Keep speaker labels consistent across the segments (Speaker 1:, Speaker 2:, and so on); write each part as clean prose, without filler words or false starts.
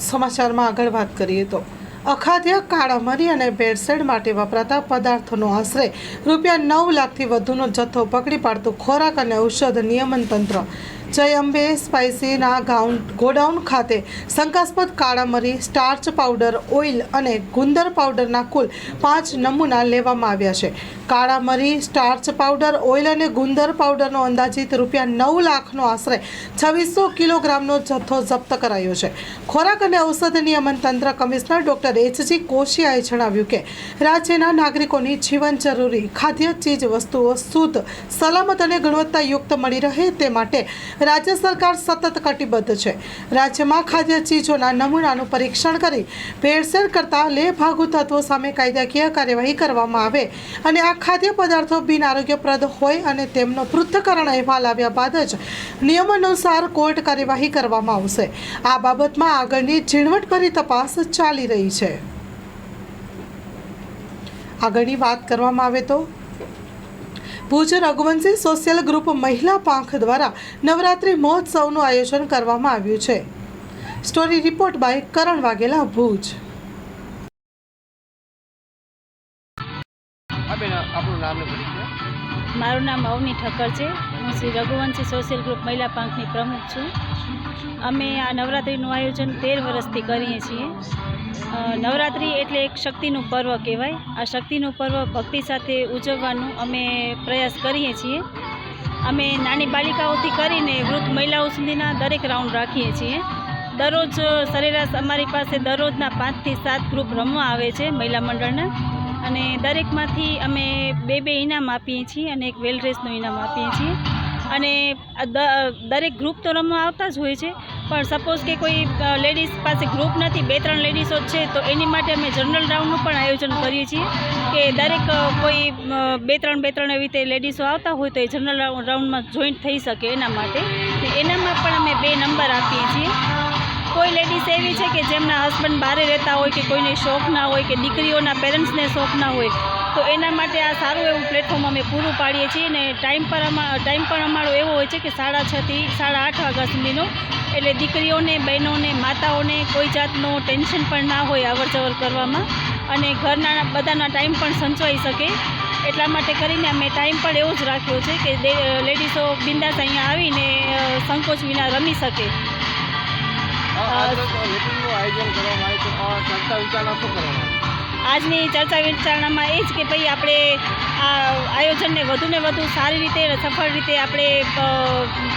Speaker 1: સમાચારમાં આગળ વાત કરીએ તો અખાદ્ય કાળા મરી અને ભેળસેળ માટે વપરાતા પદાર્થોનો આશરે ₹9 લાખથી વધુનો જથ્થો પકડી પાડતું ખોરાક અને ઔષધ નિયમન તંત્ર જય અંબે સ્પાઇસીના ગોડાઉન ખાતે શંકાસ્પદ કાળા મરી, સ્ટાર્ચ પાવડર, ઓઇલ અને ગુંદર પાવડરના કુલ 5 નમૂના લેવામાં આવ્યા છે. કાળા મરી, સ્ટાર્ચ પાવડર, ઓઇલ અને ગુંદર પાવડરનો અંદાજિત ₹9 લાખનો આશરે 2600 કિલોગ્રામનો જથ્થો જપ્ત કરાયો છે. ખોરાક અને ઔષધ નિયમન તંત્ર કમિશનર ડોક્ટર H.G. કોશિયાએ જણાવ્યું કે રાજ્યના નાગરિકોની જીવન જરૂરી ખાદ્ય ચીજ વસ્તુઓ શુદ્ધ, સલામત અને ગુણવત્તાયુક્ત મળી રહે તે માટે રાજ્ય સરકાર સતત કટિબદ્ધ છે. રાજ્યમાં ખાદ્ય ચીજોના નમૂનાનું પરીક્ષણ કરી ભેળસેળ કરતા લેભાગુ તત્વો સામે કાયદાકીય કાર્યવાહી કરવામાં આવે અને આ ખાદ્ય પદાર્થો બિન આરોગ્યપ્રદ હોય અને તેમનો પૃથ્થકરણ અહેવાલ આવ્યા બાદ જ નિયમ અનુસાર કોર્ટ કાર્યવાહી કરવામાં આવશે. આ બાબતમાં આગળની ઝીણવટભરી તપાસ ચાલી રહી છે. આગળની વાત કરવામાં આવે તો ભુજ રઘુવંશી સોશિયલ ગ્રુપ મહિલા પાંખ દ્વારા નવરાત્રિ મહોત્સવનું આયોજન કરવામાં આવ્યું છે. સ્ટોરી રિપોર્ટ બાય કરણ વાઘેલા, ભુજ.
Speaker 2: મારું નામ અવની ઠક્કર છે. હું શ્રી રઘુવંશી સોશિયલ ગ્રુપ મહિલા પાંખની પ્રમુખ છું. અમે આ નવરાત્રિનું આયોજન 13 વર્ષથી કરીએ છીએ. નવરાત્રિ એટલે એક શક્તિનું પર્વ કહેવાય. આ શક્તિનું પર્વ ભક્તિ સાથે ઉજવવાનું અમે પ્રયાસ કરીએ છીએ. અમે નાની બાલિકાઓથી કરીને વૃદ્ધ મહિલાઓ સુધીના દરેક રાઉન્ડ રાખીએ છીએ. દરરોજ સરેરાશ અમારી પાસે દરરોજના 5 થી 7 ગ્રુપ રમવા આવે છે મહિલા મંડળના, અને દરેકમાંથી અમે 2 ઇનામ આપીએ છીએ અને એક વેલ ડ્રેસનું ઇનામ આપીએ છીએ. અને દરેક ગ્રુપ તો રમવા આવતા જ હોય છે, પણ સપોઝ કે કોઈ લેડીઝ પાસે ગ્રુપ નથી, 2-3 લેડીઝો છે, તો એની માટે અમે જનરલ રાઉન્ડનું પણ આયોજન કરીએ છીએ કે દરેક કોઈ 2-3 એવી રીતે લેડીઝો આવતા હોય તો એ જનરલ રાઉન્ડમાં જોઈન્ટ થઈ શકે એના માટે. એનામાં પણ અમે 2 નંબર આપીએ છીએ. કોઈ લેડીઝ એવી છે કે જેમના હસબન્ડ બહાર રહેતા હોય કે કોઈને શોખ ના હોય કે દીકરીઓના પેરેન્ટ્સને શોખ ના હોય, તો એના માટે આ સારું એવું પ્લેટફોર્મ અમે પૂરું પાડીએ છીએ. અને ટાઈમ પણ અમારો એવો હોય છે કે 6:30 થી 8:30 વાગ્યા સુધીનો. એટલે દીકરીઓને, બહેનોને, માતાઓને કોઈ જાતનો ટેન્શન પણ ના હોય અવર જવર કરવામાં, અને ઘરના બધાના ટાઈમ પણ સંચવાઈ શકે. એટલા માટે કરીને અમે ટાઈમ પણ એવો જ રાખ્યો છે કે લેડીઝો બિંદાસ અહીંયા આવીને સંકોચ વિના રમી શકે. આજની ચર્ચા વિચારણામાં એ જ કે ભાઈ આપણે આ આયોજનને વધુને વધુ સારી રીતે, સફળ રીતે આપણે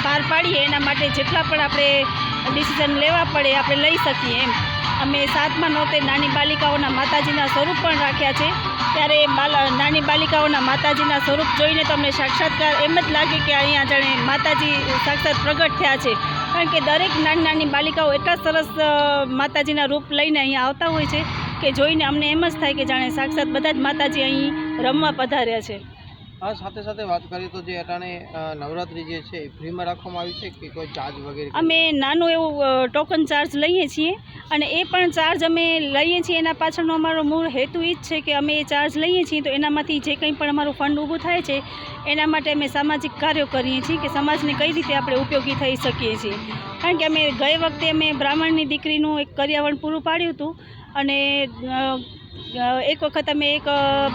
Speaker 2: પાર પાડીએ, એના માટે જેટલા પણ આપણે ડિસિઝન લેવા પડે આપણે લઈ શકીએ એમ. અમે 7મા નોરતે નાની બાલિકાઓના માતાજીના સ્વરૂપ પણ રાખ્યા છે. ત્યારે નાની બાલિકાઓના માતાજીના સ્વરૂપ જોઈને તો અમને સાક્ષાત્કાર એમ જ લાગે કે અહીંયા જાણે માતાજી સાક્ષાત પ્રગટ થયા છે. કારણ કે દરેક નાની બાલિકાઓ એટલા સરસ માતાજીના રૂપ લઈને અહીંયા આવતા હોય છે કે જોઈને અમને એમ જ થાય કે જાણે સાક્ષાત બધા જ માતાજી અહીં રમવા પધાર્યા છે.
Speaker 3: હા, સાથે સાથે વાત કરીએ તો જે અટાણે નવરાત્રિ જે છે ફ્રીમાં રાખવામાં આવી છે કે કોઈ ચાર્જ વગેરે?
Speaker 2: અમે નાનું એવું ટોકન ચાર્જ લઈએ છીએ, અને એ પણ ચાર્જ અમે લઈએ છીએ એના પાછળનો અમારો મૂળ હેતુ એ જ છે કે અમે એ ચાર્જ લઈએ છીએ તો એનામાંથી જે કંઈ પણ અમારું ફંડ ઊભું થાય છે એના માટે અમે સામાજિક કાર્યો કરીએ છીએ કે સમાજને કઈ રીતે આપણે ઉપયોગી થઈ શકીએ છીએ. કારણ કે અમે ગઈ વખતે અમે બ્રાહ્મણની દીકરીનું એક કરિયાવરણ પૂરું પાડ્યું હતું, અને એક વખત અમે એક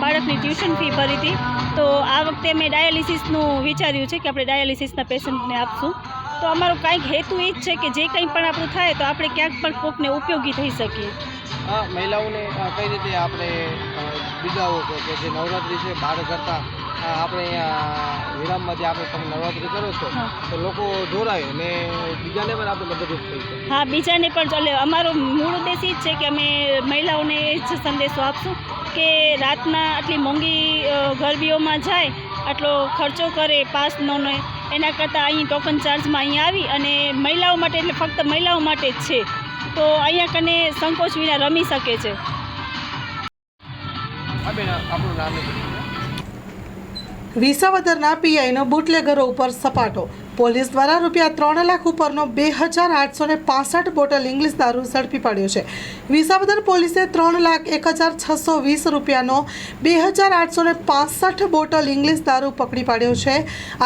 Speaker 2: બાળકની ટ્યુશન ફી ભરી હતી. તો આ વખતે અમે ડાયાલિસિસનું વિચાર્યું છે કે આપણે ડાયાલિસિસના પેશન્ટને આપશું. તો અમારો કાંઈક હેતુ એ જ છે કે જે કંઈ પણ આપણું થાય તો આપણે ક્યાંક પણ કોકને ઉપયોગી થઈ શકીએ.
Speaker 3: હા, મહિલાઓને કઈ રીતે આપણે બીજાઓ કે જે નવરાત્રિ છે બહાર કરતાં આપણે અહીંયા વિરામમાં જે આપણે તમે નવરાત્રિ કરો છો તો લોકો જોડાય અને બીજાને પણ આપણે મદદરૂપ થઈ શકે.
Speaker 2: હા, બીજાને પણ ચાલે. અમારો મૂળ ઉદ્દેશ એ જ છે કે અમે મહિલાઓને એ જ સંદેશો આપશું કે રાતના આટલી મોંઘી ગરબીઓમાં જાય, આટલો ખર્ચો કરે પાસનો, એના કરતાં અહીં ટોકન ચાર્જમાં અહીંયા આવી અને મહિલાઓ માટે, એટલે ફક્ત મહિલાઓ માટે જ છે, તો અહીંયા કને સંકોચ વિના રમી શકે છે.
Speaker 3: આપણું નામ
Speaker 1: વિસાવદરના પીઆઈનો બુટલેગરો ઉપર સપાટો. પોલીસ દ્વારા રૂપિયા 3 લાખ ઉપરનો 2,865 બોટલ ઇંગ્લિશ દારૂ ઝડપી પાડ્યો છે. વિસાવદર પોલીસે 3,01,620 રૂપિયાનો 2,865 બોટલ ઇંગ્લિશ દારૂ પકડી પાડ્યો છે.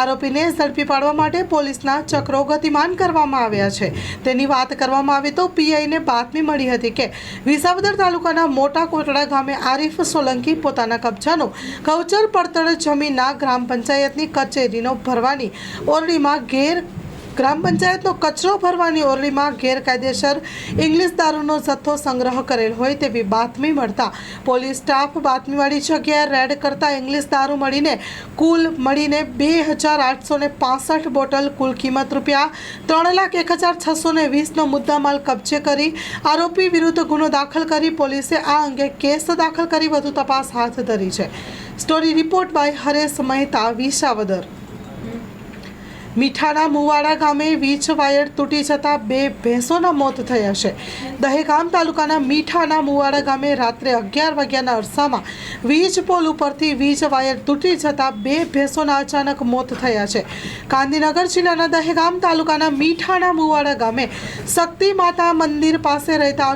Speaker 1: આરોપીને ઝડપી પાડવા માટે પોલીસના ચક્રો ગતિમાન કરવામાં આવ્યા છે. તેની વાત કરવામાં આવે તો પીઆઈને બાતમી મળી હતી કે વિસાવદર તાલુકાના મોટા કોટડા ગામે આરીફ સોલંકી પોતાના કબજાનું ગૌચર પડતર જમીનના ગ્રામ પંચાયતની કચેરીનો ભરવાની ઓરડીમાં ગ્રામ પંચાયતનો કચરો ભરવાની ઓરડીમાં ગેરકાયદેસર ઇંગ્લિશ દારૂનો જથ્થો સંગ્રહ કરેલ હોય તેવી બાતમી મળતા પોલીસ સ્ટાફ બાતમીવાળી જગ્યાએ રેડ કરતા ઇંગ્લિશ દારૂ મળીને 2,865 બોટલ કુલ કિંમત રૂપિયા 3,01,620નો મુદ્દામાલ કબજે કરી આરોપી વિરુદ્ધ ગુનો દાખલ કરી પોલીસે આ અંગે કેસ દાખલ કરી વધુ તપાસ હાથ ધરી છે. Story report by Haresh Mehta, Visavadar. મીઠાના મુવાડા ગામે વીજ વાયર તૂટી જતાં 2 ભેંસોના મોત થયા છે. દહેગામ તાલુકાના મીઠાના મુવાડા ગામે રાત્રે 11 વાગ્યાના અરસામાં વીજ પોલ ઉપરથી વીજ વાયર તૂટી જતાં 2 ભેંસોના અચાનક મોત થયા છે. ગાંધીનગર જિલ્લાના દહેગામ તાલુકાના મીઠાના મુવાડા ગામે શક્તિ માતા મંદિર પાસે રહેતા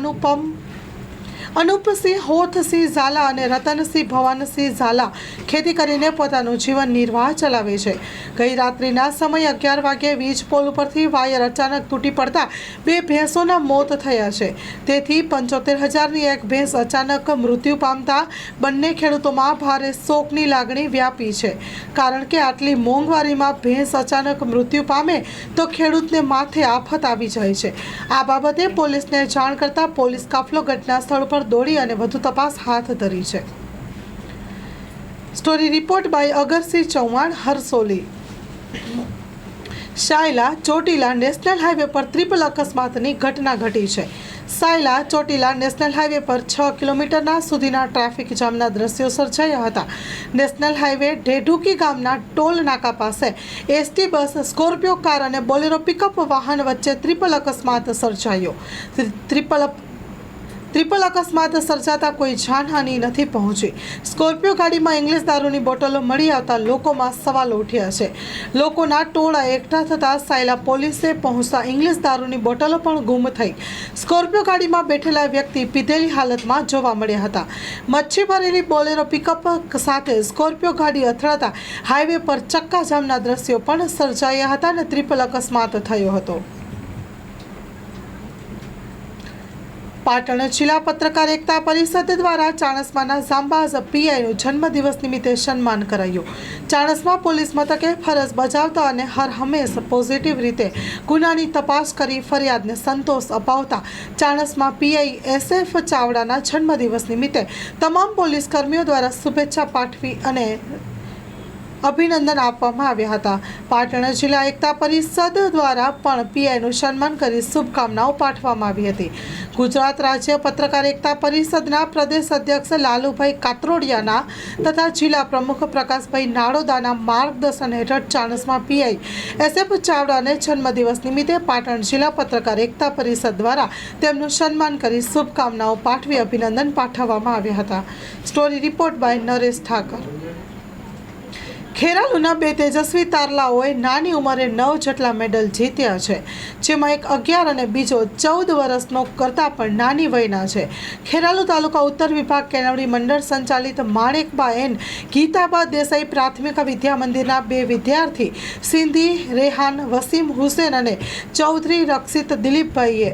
Speaker 1: અનુપસિંહ હોથસિંહ ઝાલા અને રતનસિંહ ભવાનસિંહ ઝાલા ખેતી કરીને પોતાનું જીવન નિર્વાહ ચલાવે છે. ગઈ રાત્રિના સમયે 11 વાગ્યે વીજ પોલ ઉપરથી વાયર અચાનક તૂટી પડતા 2 ભેંસોના મોત થયા છે. તેથી 75,000ની એક ભેંસ અચાનક મૃત્યુ પામતા બંને ખેડૂતોમાં ભારે શોકની લાગણી વ્યાપી છે. કારણ કે આટલી મોંઘવારીમાં ભેંસ અચાનક મૃત્યુ પામે તો ખેડૂતને માથે આફત આવી જાય છે. આ બાબતે પોલીસને જાણ કરતા પોલીસ કાફલો ઘટના સ્થળ પર દોડી અને વધુ તપાસ હાથ ધરી છે. Story report by Agarsinh Chauhan, Harsoli. Sayla Chotila national highway પર ટ્રિપલ અકસ્માતની ઘટના ઘટી છે. સાયલા ચોટીલા નેશનલ હાઈવે પર 6 કિલોમીટરના સુધીના ટ્રાફિક જામના દ્રશ્યો સર્જાયા હતા. નેશનલ હાઈવે ઢેઢુકી ગામના ટોલ નાકા પાસે એસટી બસ, સ્કોર્પિયો કાર અને બોલેરો પિકઅપ વાહન વચ્ચે ટ્રિપલ અકસ્માત સર્જાયો. ટ્રિપલ અકસ્માત સર્જાતા કોઈ જાનહાનિ નથી પહોંચી. સ્કોર્પિયો ગાડીમાં ઇંગ્લિશ દારૂની બોટલો મળી આવતા લોકોમાં સવાલો ઉઠ્યા છે. લોકોના ટોળા એકઠા થતાં સાયલા પોલીસે પહોંચતા ઇંગ્લિશ દારૂની બોટલો પણ ગુમ થઈ. સ્કોર્પિયો ગાડીમાં બેઠેલા વ્યક્તિ પીધેલી હાલતમાં જોવા મળ્યા હતા. મચ્છી ભરેલી બોલેરો પિકઅપ સાથે સ્કોર્પિયો ગાડી અથડાતા હાઈવે પર ચક્કાજામના દ્રશ્યો પણ સર્જાયા હતા અને ટ્રિપલ અકસ્માત થયો હતો. પાટણ જિલ્લા પત્રકાર એકતા પરિષદ દ્વારા ચાણસ્માના જાંબાઝ પીઆઈનું જન્મદિવસ નિમિત્તે સન્માન કરાયું. ચાણસ્મા પોલીસ મથકે ફરજ બજાવતા અને હર હંમેશ પોઝિટિવ રીતે ગુનાની તપાસ કરી ફરિયાદને સંતોષ અપાવતા ચાણસ્મા પીઆઈ SF ચાવડાના જન્મદિવસ નિમિત્તે તમામ પોલીસ કર્મીઓ દ્વારા શુભેચ્છા પાઠવી અને અભિનંદન આપવામાં આવ્યા હતા. પાટણ જિલ્લા એકતા પરિષદ દ્વારા પણ પીઆઈનું સન્માન કરી શુભકામનાઓ પાઠવવામાં આવી હતી. ગુજરાત રાજ્ય પત્રકાર એકતા પરિષદના પ્રદેશ અધ્યક્ષ લાલુભાઈ કાત્રોડિયાના તથા જિલ્લા પ્રમુખ પ્રકાશભાઈ નાડોદાના માર્ગદર્શન હેઠળ ચાણસ્મા પીઆઈ SF ચાવડાને જન્મદિવસ નિમિત્તે પાટણ જિલ્લા પત્રકાર એકતા પરિષદ દ્વારા તેમનું સન્માન કરી શુભકામનાઓ પાઠવી અભિનંદન પાઠવવામાં આવ્યા હતા. Story report by Naresh Thakar. ખેરાલુના 2 તેજસ્વી તારલાઓએ નાની ઉંમરે 9 જેટલા મેડલ જીત્યા છે, જેમાં એક 11 અને બીજો 14 વર્ષનો કરતાં પણ નાની વયના છે. ખેરાલુ તાલુકા ઉત્તર વિભાગ કેળવણી મંડળ સંચાલિત માણેકબા એન ગીતાબા દેસાઈ પ્રાથમિક વિદ્યા મંદિરના 2 વિદ્યાર્થી સિંધી રેહાન વસીમ હુસેન અને ચૌધરી રક્ષિત દિલીપભાઈએ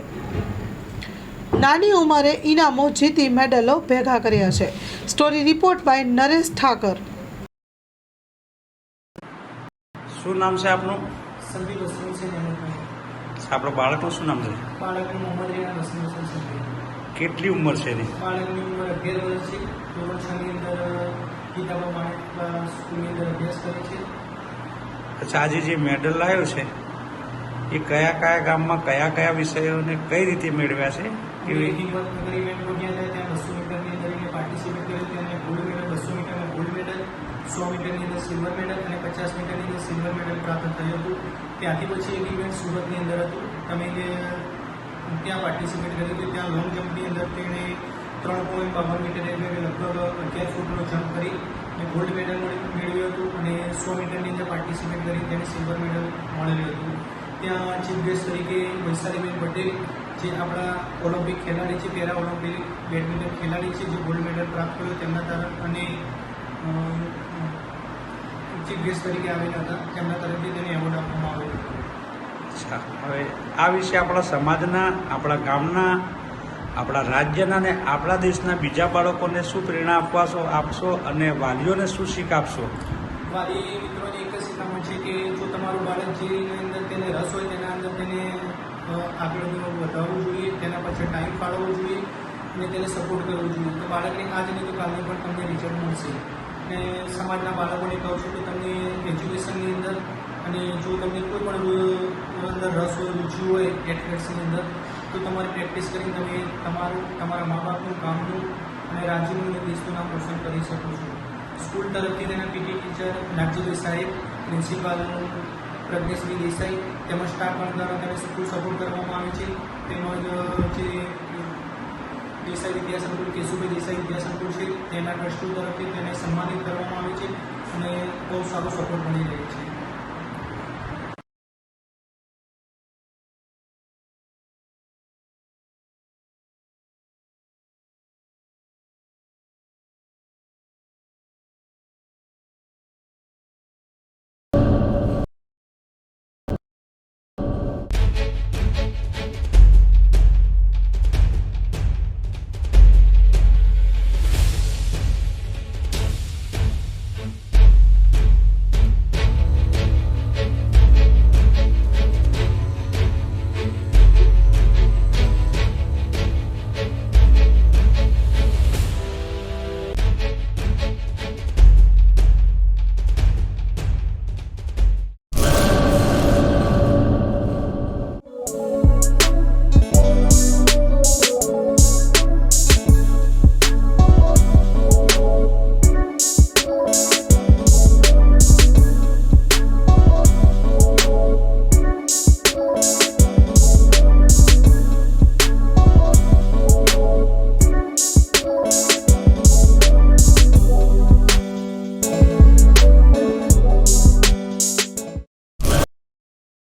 Speaker 1: નાની ઉંમરે ઇનામો જીતી મેડલો ભેગા કર્યા છે. Story report by Naresh Thakar.
Speaker 4: શું નામ છે આપનું?
Speaker 5: સંદીપ વસીમ હુસેન અહેમદભાઈ.
Speaker 4: આપણા બાળકનું શું નામ છે?
Speaker 5: બાળકની મોહમ્મદ રેહાન વસીમ હુસેન સંદીપ.
Speaker 4: કેટલી ઉંમર છે એની?
Speaker 5: બાળકની ઉંમર 11 વર્ષ છે. ધોરણ 6ની અંદર ગીતાબા માણેકબા સ્કૂલની અંદર અભ્યાસ કરે છે.
Speaker 4: અચ્છા, આજે જે મેડલ લાવ્યો છે એ કયા કયા ગામમાં કયા કયા વિષયોને કઈ રીતે મેળવ્યા છે?
Speaker 5: એવી હિંમતનગર ઇવેન્ટ જ્યાં જાય ત્યાં 200 મીટરની અંદર એને પાર્ટિસિપેટ કર્યું હતું અને ગોલ્ડ મેડલ, 200 મીટરમાં ગોલ્ડ મેડલ, 100 મીટરની અંદર સિલ્વર મેડલ અને 50 મીટરની અંદર સિલ્વર મેડલ પ્રાપ્ત થયું હતું. ત્યાંથી પછી એક ઇવેન્ટ સુરતની અંદર હતું. તમે ત્યાં પાર્ટિસિપેટ કર્યું હતું. ત્યાં લોંગ જમ્પની અંદર તેણે 3.52 મીટર એટલે લગભગ 11 ફૂટનો જમ્પ કરી અને ગોલ્ડ મેડલ મેળવ્યું હતું અને 100 મીટરની અંદર પાર્ટિસિપેટ કરી તેને સિલ્વર મેડલ મળેલું હતું. ત્યાં ચીફ ગેસ્ટ તરીકે વૈશાલીબેન પટેલ જે આપણા ઓલિમ્પિક ખેલાડી છે, પેરા ઓલિમ્પિક બેડમિન્ટન ખેલાડી છે, જે ગોલ્ડ મેડલ પ્રાપ્ત કર્યો તેમના તરફ અને ચીફ ગેસ્ટ તરીકે આવેલા હતા તેમના તરફથી તેને એવોર્ડ આપવામાં આવ્યો હતો.
Speaker 4: અચ્છા, હવે આ વિશે આપણા સમાજના, આપણા ગામના, આપણા રાજ્યના અને આપણા દેશના બીજા બાળકોને શું પ્રેરણા આપશો અને વાલીઓને શું શીખ આપશો?
Speaker 5: વાલી મિત્રોને એક જ શીખામણ છે કે જો તમારું બાળક જેની અંદર તેને રસ હોય તેના અંદર તેને આગળ વધારવું જોઈએ, તેના પાછળ ટાઈમ ફાળવવો જોઈએ અને તેને સપોર્ટ કરવો જોઈએ. તો બાળકને આજ નહીં તો કાલને પણ તમને રિઝલ્ટ મળશે. અને સમાજના બાળકોને કહું છું કે તમને એજ્યુકેશનની અંદર અને જો તમને કોઈ પણ અંદર રસ હોય, રુચિ હોય એથ્લેટિક્સની અંદર તો તમારે પ્રેક્ટિસ કરીને તમે તમારા મા બાપનું, ગામનું અને રાજ્યનું અને દેશનું નામ રોશન કરી શકો છો. સ્કૂલ તરફથી તેના પીટી ટીચર નાગજીભાઈ સાહેબ, પ્રિન્સિપાલ પ્રજ્ઞેશભાઈ દેસાઈ તેમજ સ્ટાફ પણ દ્વારા તેને ફૂલ સપોર્ટ કરવામાં આવે છે. તેમજ જે દેસાઈ વિદ્યાસંકુલ, કેશુભાઈ દેસાઈ વિદ્યાસંકુલ છે તેના ટ્રસ્ટીઓ તરફથી તેને સન્માનિત કરવામાં આવે છે અને બહુ સારો સપોર્ટ મળી રહ્યો છે.